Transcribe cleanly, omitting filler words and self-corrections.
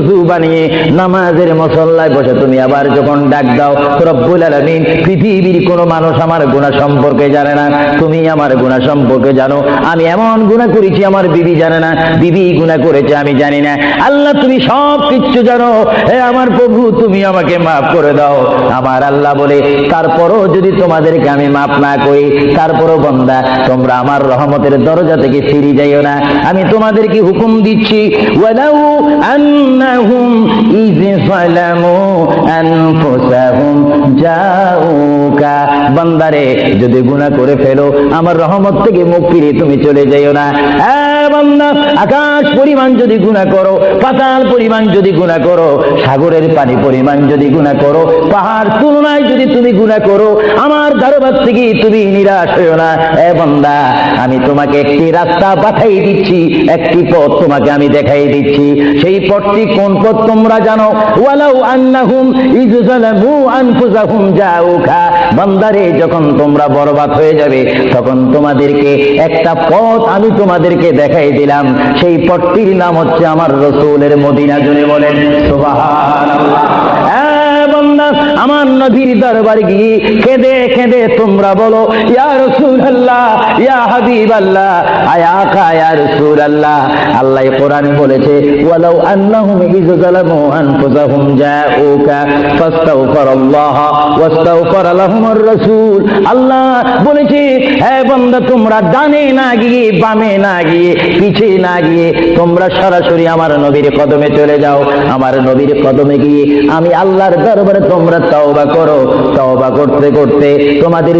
ওযু বানিয়ে নামাজের মুসল্লায় বসে তুমি আবার যখন ডাক দাও রব্বুল আলামিন, পৃথিবীর কোনো মানুষ আমার গুনাহ সম্পর্কে জানে না, তুমি আমার গুনাহ সম্পর্কে জানো। আমি এমন গুনাহ করেছি আমার বিবি জানে না, বিবি গুনাহ করেছে আমি জানি না। আল্লাহ তুমি সব কিছু জানো, হে আমার প্রভু তুমি আমাকে মাফ করে দাও। আমার আল্লাহ বলে, তারপরও যদি তোমাদেরকে আমি মাফ না করি, তারপরও বান্দা তোমরা আমার রহমতের দরজা থেকে ফিরে যাইও না। আমি তোমাদেরকে হুকুম দিচ্ছি, ওয়ালাউ আন্নাহুম ইয যালামু আনফুসাহুম জাউকা, বান্দারে যদি গুনাহ করে ফেলো আমার রহমত থেকে মুখ ফিরিয়ে তুমি চলে যাইও না। বান্দা, আকাশ পরিমাণ যদি গুনাহ করো, পাতাল পরিমাণ যদি গুনাহ করো, সাগরের পানি পরিমাণ যদি গুনাহ করো, পাহাড় তুলনায় যদি তুমি গুনাহ করো, আমার দরবার থেকে তুমি নিরাশ হইও না। বান্দা, আমি তোমাকে একটি রাস্তা পাঠাই দিচ্ছি, একটি পথ তোমাকে আমি দেখাই দিচ্ছি। সেই পথটি কোন পথ তোমরা জানো? ওয়ালাউ আন্নাহুম ইয যালামু আনফুসাহুম জাউকা, বান্দারে যখন তোমরা বরবাদ হয়ে যাবে তখন তোমাদেরকে একটা পথ আমি তোমাদেরকে দেখাই দিলাম। সেই পথটির নাম হচ্ছে আমার রাসূলের মদিনা। জুড়ে বলেন সুবহানাল্লাহ। আমার নবীর দরবারে গিয়ে কেঁদে কেঁদে তোমরা বলো, ইয়া রাসূলুল্লাহ, ইয়া হাবিবাল্লাহ, আয়া আকা ইয়া রাসূলুল্লাহ। আল্লাহ কোরআনে বলেছে, ওয়ালাউ আন্নাহুম ইয যালামু আনফুসাহুম জাউকা ফাস্তাগফিরুল্লাহ ওয়াস্তাগফার লাহুমুর রাসূল। আল্লাহ বলেছে, হে বান্দা তোমরা ডানে না গিয়ে, বামে না গিয়ে, পিছে না গিয়ে তোমরা সরাসরি আমার নবীর কদমে চলে যাও। আমার নবীর কদমে গিয়ে আমি আল্লাহর দরবারে তোমরা তওবা করো। তওবা করতে করতে তোমাদের